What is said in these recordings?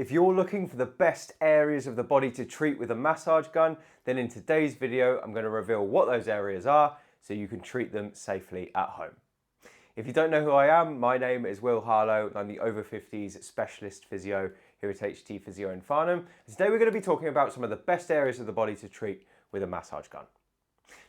If you're looking for the best areas of the body to treat with a massage gun, then in today's video, I'm going to reveal what those areas are so you can treat them safely at home. If you don't know who I am, my name is Harlow and I'm the Over-Fifties specialist physio here at HT Physio in Farnham. And today we're going to be talking about some of the best areas of the body to treat with a massage gun.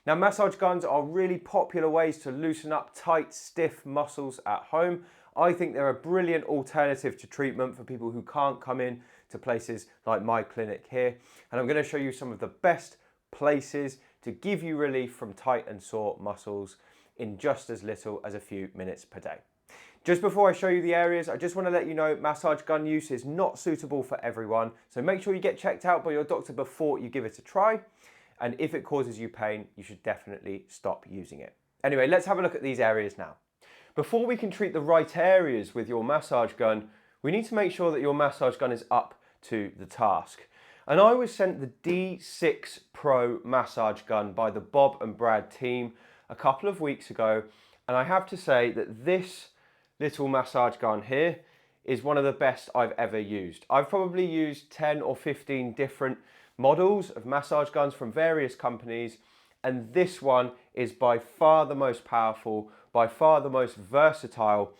Now, massage guns are really popular ways to loosen up tight, stiff muscles at home. I think they're a brilliant alternative to treatment for people who can't come in to places like my clinic here. And I'm going to show you some of the best places to give you relief from tight and sore muscles in just as little as a few minutes per day. Just before I show you the areas, I just want to let you know massage gun use is not suitable for everyone. So make sure you get checked out by your doctor before you give it a try. And if it causes you pain, you should definitely stop using it. Anyway, let's have a look at these areas now. Before we can treat the right areas with your massage gun, we need to make sure that your massage gun is up to the task. And I was sent the D6 Pro massage gun by the Bob and Brad team a couple of weeks ago. And I have to say that this little massage gun here is one of the best I've ever used. I've probably used 10 or 15 different models of massage guns from various companies, and this one is by far the most powerful, by far the most versatile,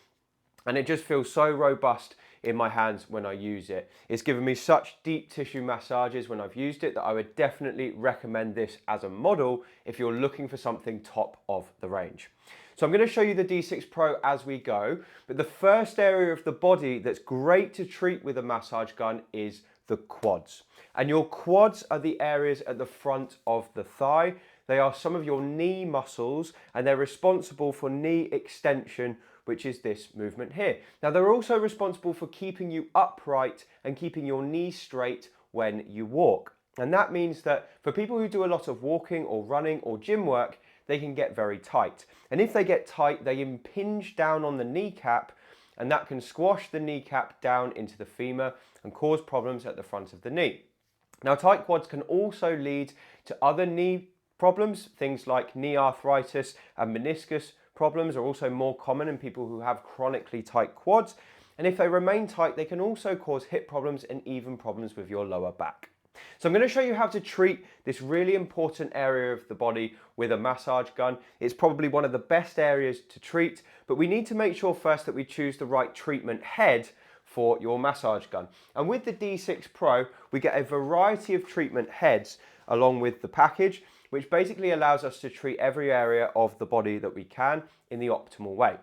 and it just feels so robust in my hands when I use it. It's given me such deep tissue massages when I've used it that I would definitely recommend this as a model if you're looking for something top of the range. So I'm going to show you the D6 Pro as we go, but the first area of the body that's great to treat with a massage gun is the quads. And your quads are the areas at the front of the thigh. They are some of your knee muscles and they're responsible for knee extension, which is this movement here. Now, they're also responsible for keeping you upright and keeping your knees straight when you walk. And that means that for people who do a lot of walking or running or gym work, they can get very tight. And if they get tight, they impinge down on the kneecap, and that can squash the kneecap down into the femur and cause problems at the front of the knee. Now, tight quads can also lead to other knee problems. Things like knee arthritis and meniscus problems are also more common in people who have chronically tight quads. And if they remain tight, they can also cause hip problems and even problems with your lower back. So I'm going to show you how to treat this really important area of the body with a massage gun. It's probably one of the best areas to treat, but we need to make sure first that we choose the right treatment head for your massage gun. And with the D6 Pro, we get a variety of treatment heads along with the package, which basically allows us to treat every area of the body that we can in the optimal way.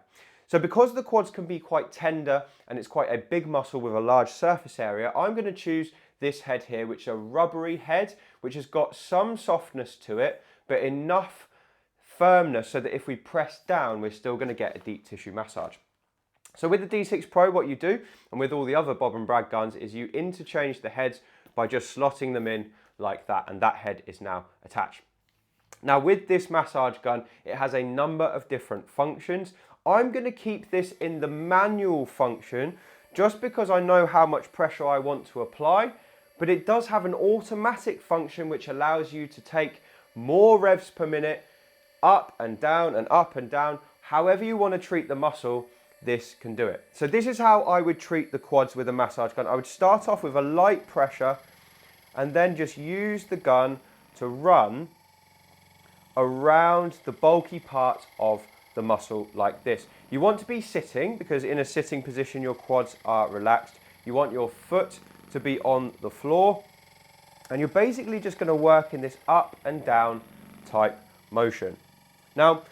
So because the quads can be quite tender and it's quite a big muscle with a large surface area, I'm going to choose this head here, which is a rubbery head, which has got some softness to it, but enough firmness so that if we press down, we're still going to get a deep tissue massage. So with the D6 Pro, what you do, and with all the other Bob and Brad guns, is you interchange the heads by just slotting them in like that, and that head is now attached. Now with this massage gun, it has a number of different functions. I'm going to keep this in the manual function just because I know how much pressure I want to apply, but it does have an automatic function which allows you to take more revs per minute, up and down and up and down. However you want to treat the muscle, this can do it. So this is how I would treat the quads with a massage gun. I would start off with a light pressure and then just use the gun to run around the bulky part of the muscle like this. You want to be sitting because in a sitting position your quads are relaxed. You want your foot to be on the floor and you're basically just going to work in this up and down type motion. Now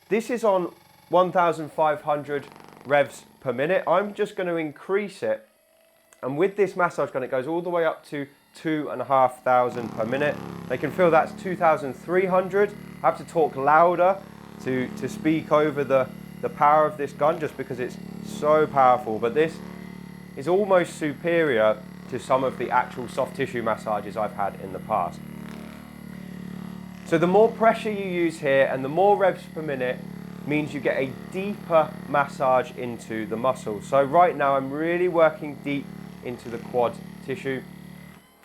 this is on 1,500 revs per minute. I'm just going to increase it, and with this massage gun it goes all the way up to 2,500 per minute. They can feel that's 2,300. I have to talk louder to speak over the power of this gun just because it's so powerful, but this is almost superior to some of the actual soft tissue massages I've had in the past. So the more pressure you use here and the more revs per minute means you get a deeper massage into the muscle. So right now I'm really working deep into the quad tissue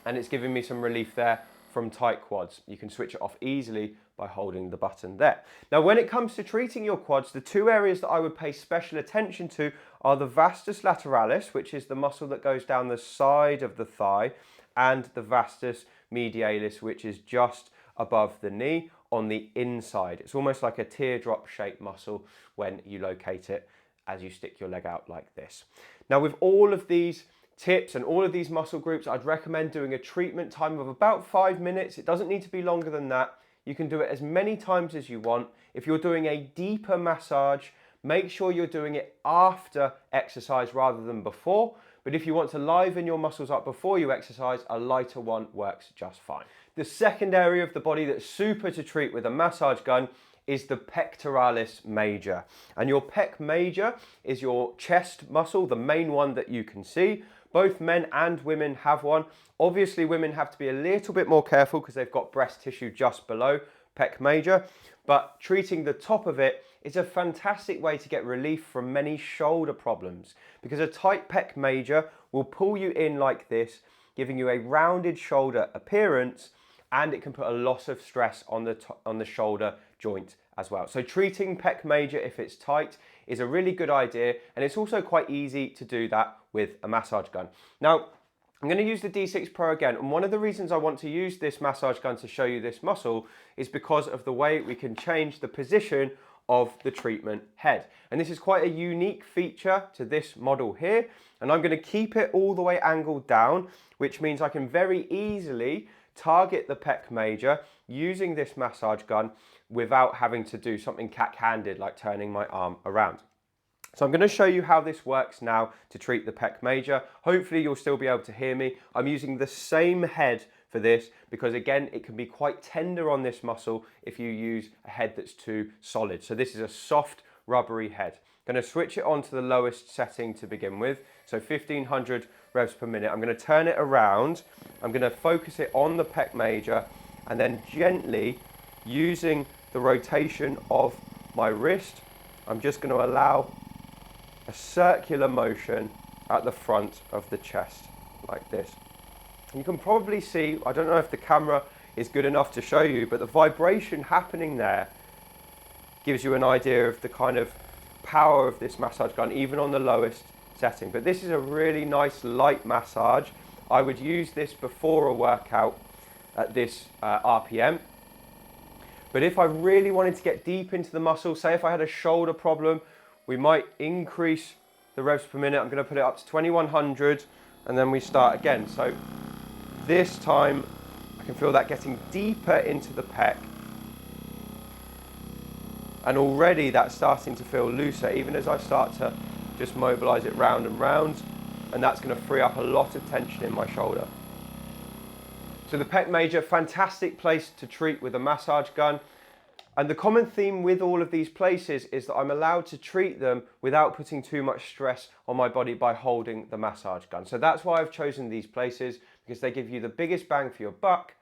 and it's giving me some relief there from tight quads. You can switch it off easily by holding the button there. Now, when it comes to treating your quads, the two areas that I would pay special attention to are the vastus lateralis, which is the muscle that goes down the side of the thigh, and the vastus medialis, which is just above the knee on the inside. It's almost like a teardrop shaped muscle when you locate it as you stick your leg out like this. Now, with all of these tips and all of these muscle groups, I'd recommend doing a treatment time of about 5 minutes. It doesn't need to be longer than that. You can do it as many times as you want. If you're doing a deeper massage, make sure you're doing it after exercise rather than before. But if you want to liven your muscles up before you exercise, a lighter one works just fine. The second area of the body that's super to treat with a massage gun is the pectoralis major. And your pec major is your chest muscle, the main one that you can see. Both men and women have one. Obviously, women have to be a little bit more careful because they've got breast tissue just below pec major, but treating the top of it is a fantastic way to get relief from many shoulder problems, because a tight pec major will pull you in like this, giving you a rounded shoulder appearance, and it can put a lot of stress on the shoulder joint as well. So treating pec major if it's tight is a really good idea, and it's also quite easy to do that with a massage gun. Now, I'm going to use the D6 Pro again, and one of the reasons I want to use this massage gun to show you this muscle is because of the way we can change the position of the treatment head. And this is quite a unique feature to this model here, and I'm going to keep it all the way angled down, which means I can very easily target the pec major using this massage gun without having to do something cack-handed like turning my arm around. So I'm going to show you how this works now to treat the pec major. Hopefully you'll still be able to hear me. I'm using the same head for this because, again, it can be quite tender on this muscle if you use a head that's too solid. So this is a soft rubbery head. I'm going to switch it on to the lowest setting to begin with, so 1500 revs per minute. I'm going to turn it around. I'm going to focus it on the pec major, and then gently, using the rotation of my wrist, I'm just going to allow a circular motion at the front of the chest like this. And you can probably see, I don't know if the camera is good enough to show you, but the vibration happening there gives you an idea of the kind of power of this massage gun, even on the lowest setting. But this is a really nice light massage. I would use this before a workout at this RPM. But if I really wanted to get deep into the muscle, say if I had a shoulder problem, we might increase the revs per minute. I'm going to put it up to 2100, and then we start again. So this time I can feel that getting deeper into the pec, and already that's starting to feel looser even as I start to just mobilize it round and round, and that's going to free up a lot of tension in my shoulder. So the pec major, fantastic place to treat with a massage gun. And the common theme with all of these places is that I'm allowed to treat them without putting too much stress on my body by holding the massage gun. So that's why I've chosen these places, because they give you the biggest bang for your buck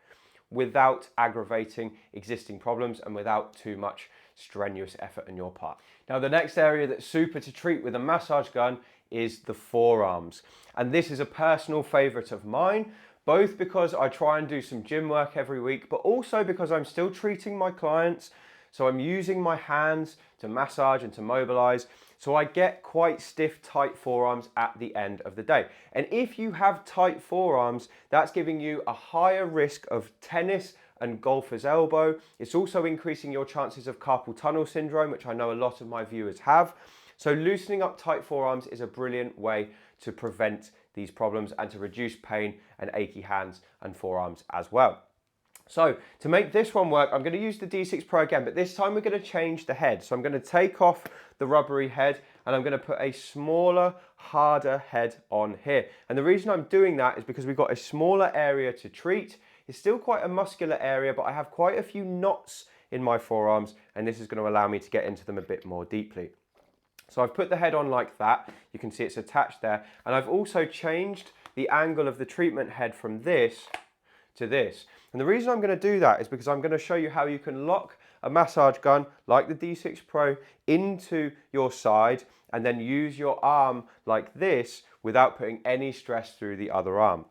without aggravating existing problems and without too much strenuous effort on your part. Now, the next area that's super to treat with a massage gun is the forearms. And this is a personal favorite of mine, both because I try and do some gym work every week, but also because I'm still treating my clients. So I'm using my hands to massage and to mobilize. So I get quite stiff, tight forearms at the end of the day. And if you have tight forearms, that's giving you a higher risk of tennis and golfer's elbow. It's also increasing your chances of carpal tunnel syndrome, which I know a lot of my viewers have. So loosening up tight forearms is a brilliant way to prevent these problems and to reduce pain and achy hands and forearms as well. So to make this one work, I'm going to use the D6 Pro again, but this time we're going to change the head. So I'm going to take off the rubbery head and I'm going to put a smaller, harder head on here. And the reason I'm doing that is because we've got a smaller area to treat. It's still quite a muscular area, but I have quite a few knots in my forearms, and this is going to allow me to get into them a bit more deeply. So I've put the head on like that. You can see it's attached there. And I've also changed the angle of the treatment head from this to this. And the reason I'm going to do that is because I'm going to show you how you can lock a massage gun like the D6 Pro into your side and then use your arm like this without putting any stress through the other arm.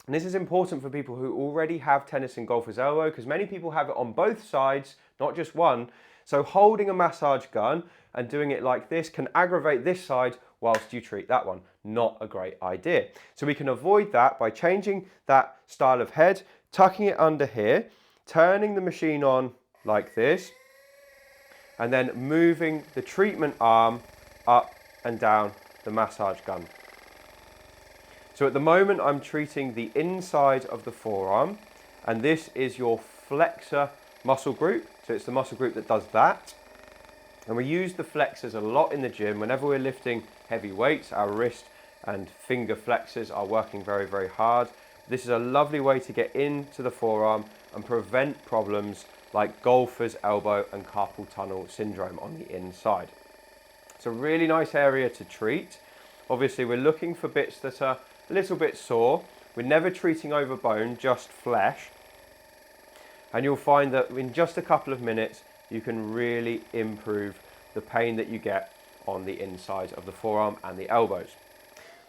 And this is important for people who already have tennis and golfer's elbow, because many people have it on both sides, not just one. So holding a massage gun and doing it like this can aggravate this side whilst you treat that one. Not a great idea. So we can avoid that by changing that style of head, tucking it under here, turning the machine on like this, and then moving the treatment arm up and down the massage gun. So at the moment I'm treating the inside of the forearm, and this is your flexor muscle group. So it's the muscle group that does that. And we use the flexors a lot in the gym. Whenever we're lifting heavy weights, our wrist and finger flexors are working very, very hard. This is a lovely way to get into the forearm and prevent problems like golfer's elbow and carpal tunnel syndrome on the inside. It's a really nice area to treat. Obviously, we're looking for bits that are a little bit sore. We're never treating over bone, just flesh. And you'll find that in just a couple of minutes, you can really improve the pain that you get on the inside of the forearm and the elbows.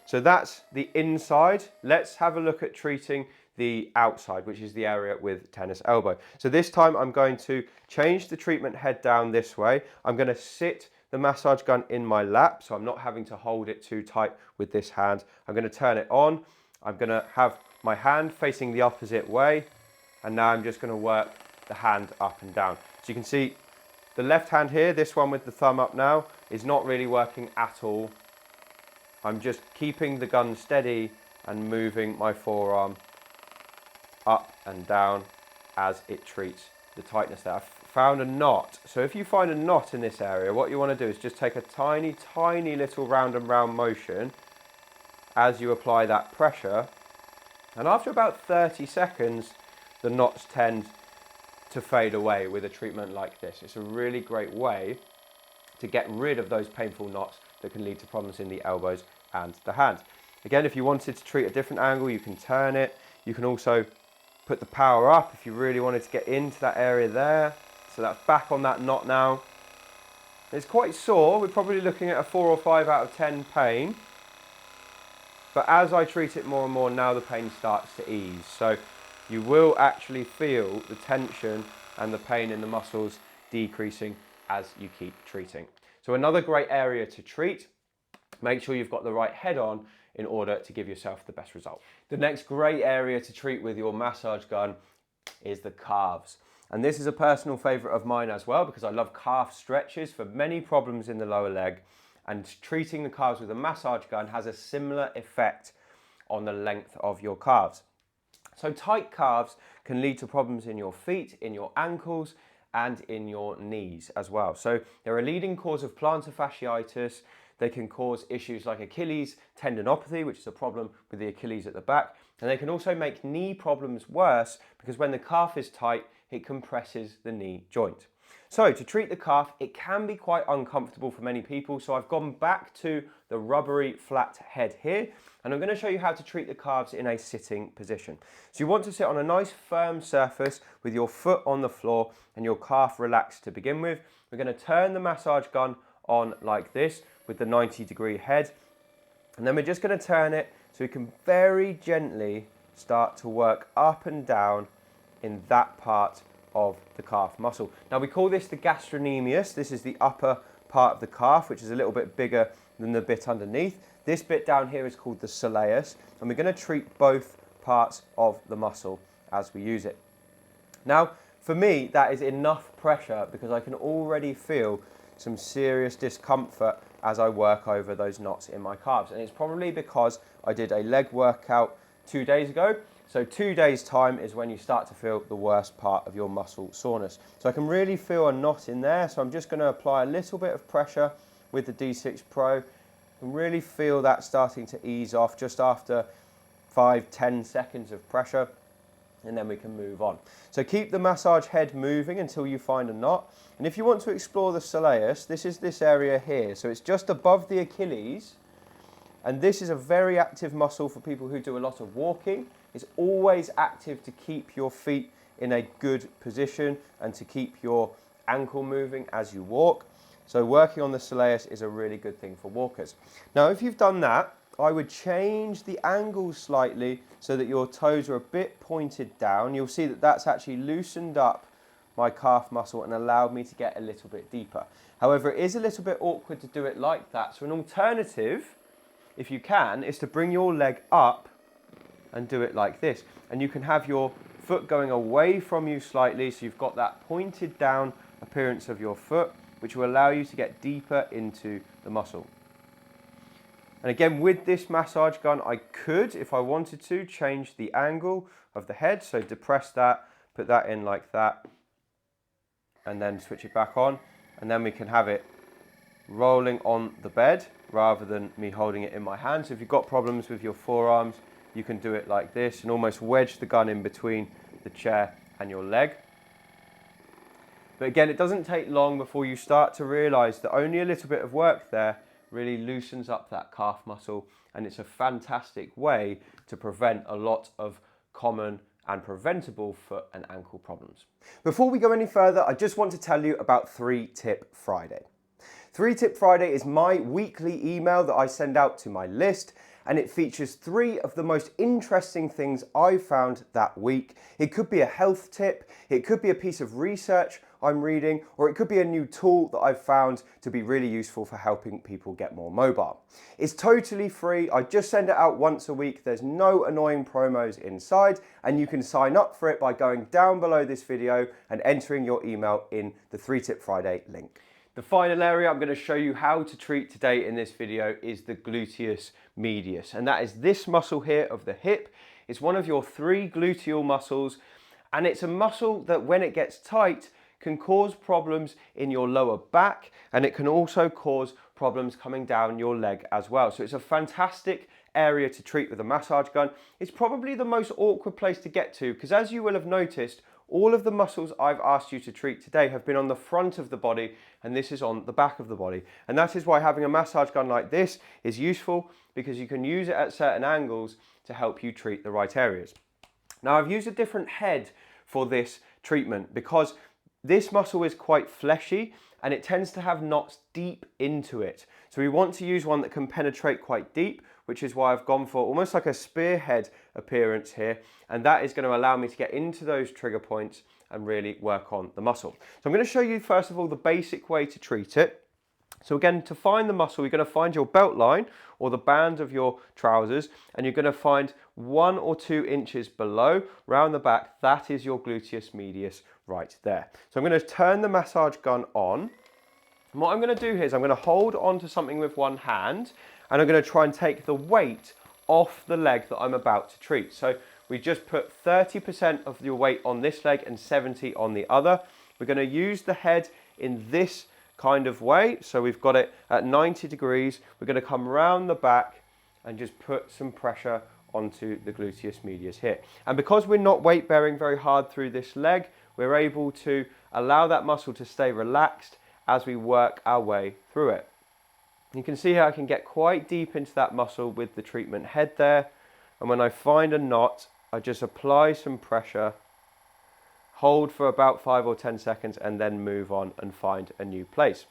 So that's the inside. Let's have a look at treating the outside, which is the area with tennis elbow. So this time I'm going to change the treatment head down this way. I'm going to sit the massage gun in my lap, so I'm not having to hold it too tight with this hand. I'm going to turn it on. I'm going to have my hand facing the opposite way, and now I'm just going to work the hand up and down. So you can see the left hand here, this one with the thumb up now, is not really working at all. I'm just keeping the gun steady and moving my forearm up and down as it treats the tightness there. I've found a knot. So if you find a knot in this area, what you want to do is just take a tiny, tiny little round and round motion as you apply that pressure. And after about 30 seconds, the knots tend to fade away with a treatment like this. It's a really great way to get rid of those painful knots that can lead to problems in the elbows and the hands. Again, if you wanted to treat a different angle, you can turn it. You can also put the power up if you really wanted to get into that area there. So that's back on that knot now. It's quite sore. We're probably looking at a 4 or 5 out of 10 pain. But as I treat it more and more, now the pain starts to ease. So you will actually feel the tension and the pain in the muscles decreasing as you keep treating. So another great area to treat. Make sure you've got the right head on in order to give yourself the best result. The next great area to treat with your massage gun is the calves. And this is a personal favorite of mine as well, because I love calf stretches for many problems in the lower leg. And treating the calves with a massage gun has a similar effect on the length of your calves. So tight calves can lead to problems in your feet, in your ankles, and in your knees as well. So they're a leading cause of plantar fasciitis. They can cause issues like Achilles tendinopathy, which is a problem with the Achilles at the back. And they can also make knee problems worse because when the calf is tight, it compresses the knee joint. So to treat the calf, it can be quite uncomfortable for many people. So I've gone back to the rubbery flat head here, and I'm going to show you how to treat the calves in a sitting position. So you want to sit on a nice firm surface with your foot on the floor and your calf relaxed to begin with. We're going to turn the massage gun on like this with the 90-degree head, and then we're just going to turn it so we can very gently start to work up and down in that part of the calf muscle. Now we call this the gastrocnemius. This is the upper part of the calf, which is a little bit bigger than the bit underneath. This bit down here is called the soleus, and we're going to treat both parts of the muscle as we use it. Now, for me, that is enough pressure because I can already feel some serious discomfort as I work over those knots in my calves. And it's probably because I did a leg workout 2 days ago. So 2 days' time is when you start to feel the worst part of your muscle soreness. So I can really feel a knot in there. So I'm just going to apply a little bit of pressure with the D6 Pro and really feel that starting to ease off just after 5-10 seconds of pressure. And then we can move on. So keep the massage head moving until you find a knot. And if you want to explore the soleus, this is this area here. So it's just above the Achilles. And this is a very active muscle for people who do a lot of walking. It's always active to keep your feet in a good position and to keep your ankle moving as you walk. So working on the soleus is a really good thing for walkers. Now, if you've done that I would change the angle slightly so that your toes are a bit pointed down. You'll see that that's actually loosened up my calf muscle and allowed me to get a little bit deeper. However, it is a little bit awkward to do it like that. So an alternative, if you can, is to bring your leg up and do it like this. And you can have your foot going away from you slightly, so you've got that pointed down appearance of your foot, which will allow you to get deeper into the muscle. And again, with this massage gun, I could, if I wanted to, change the angle of the head. So depress that, put that in like that, and then switch it back on. And then we can have it rolling on the bed rather than me holding it in my hand. So if you've got problems with your forearms, you can do it like this and almost wedge the gun in between the chair and your leg. But again, it doesn't take long before you start to realize that only a little bit of work there really loosens up that calf muscle, and it's a fantastic way to prevent a lot of common and preventable foot and ankle problems. Before we go any further, I just want to tell you about 3 Tip Friday. 3 Tip Friday is my weekly email that I send out to my list, and it features 3 of the most interesting things I've found that week. It could be a health tip, it could be a piece of research I'm reading, or it could be a new tool that I've found to be really useful for helping people get more mobile. It's totally free. I just send it out once a week. There's no annoying promos inside, and you can sign up for it by going down below this video and entering your email in the 3 Tip Friday link. The final area I'm going to show you how to treat today in this video is the gluteus medius, and that is this muscle here of the hip. It's one of your 3 gluteal muscles, and it's a muscle that when it gets tight can cause problems in your lower back, and it can also cause problems coming down your leg as well. So it's a fantastic area to treat with a massage gun. It's probably the most awkward place to get to because, as you will have noticed, all of the muscles I've asked you to treat today have been on the front of the body, and this is on the back of the body. And that is why having a massage gun like this is useful, because you can use it at certain angles to help you treat the right areas. Now, I've used a different head for this treatment because this muscle is quite fleshy and it tends to have knots deep into it. So we want to use one that can penetrate quite deep, which is why I've gone for almost like a spearhead appearance here. And that is going to allow me to get into those trigger points and really work on the muscle. So I'm going to show you first of all the basic way to treat it. So again, to find the muscle, you're going to find your belt line or the band of your trousers, and you're going to find 1 or 2 inches below, round the back, that is your gluteus medius right there. So I'm going to turn the massage gun on. And what I'm going to do here is I'm going to hold on to something with one hand, and I'm going to try and take the weight off the leg that I'm about to treat. So we just put 30% of your weight on this leg and 70% on the other. We're going to use the head in this kind of way. So we've got it at 90 degrees. We're going to come round the back and just put some pressure onto the gluteus medius here. And because we're not weight bearing very hard through this leg, we're able to allow that muscle to stay relaxed as we work our way through it. You can see how I can get quite deep into that muscle with the treatment head there. And when I find a knot, I just apply some pressure, hold for about 5 or 10 seconds, and then move on and find a new place.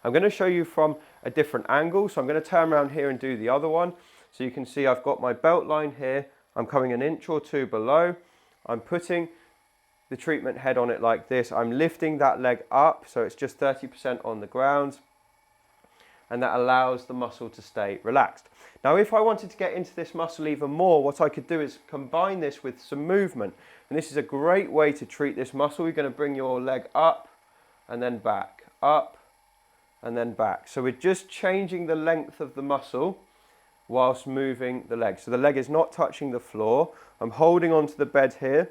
I'm going to show you from a different angle. So I'm going to turn around here and do the other one. So you can see I've got my belt line here. I'm coming an inch or 2 below. I'm putting the treatment head on it like this. I'm lifting that leg up, so it's just 30% on the ground, and that allows the muscle to stay relaxed. Now, if I wanted to get into this muscle even more, what I could do is combine this with some movement. And this is a great way to treat this muscle. You're going to bring your leg up and then back, up and then back. So we're just changing the length of the muscle whilst moving the leg. So the leg is not touching the floor. I'm holding onto the bed here.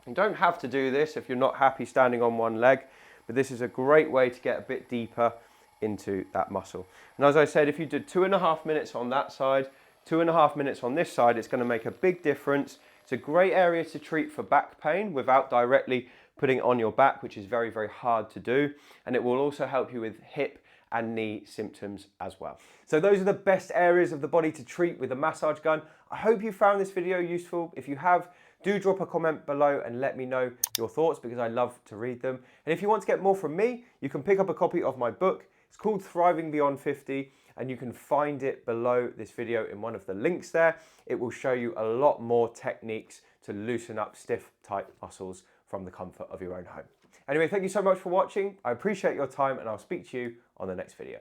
You don't have to do this if you're not happy standing on one leg, but this is a great way to get a bit deeper into that muscle. And as I said, if you did 2.5 minutes on that side, 2.5 minutes on this side, it's going to make a big difference. It's a great area to treat for back pain without directly putting it on your back, which is very, very hard to do. And it will also help you with hip and knee symptoms as well. So those are the best areas of the body to treat with a massage gun. I hope you found this video useful. If you have, do drop a comment below and let me know your thoughts, because I love to read them. And if you want to get more from me, you can pick up a copy of my book. It's called Thriving Beyond 50, and you can find it below this video in one of the links there. It will show you a lot more techniques to loosen up stiff, tight muscles from the comfort of your own home. Anyway, thank you so much for watching. I appreciate your time, and I'll speak to you on the next video.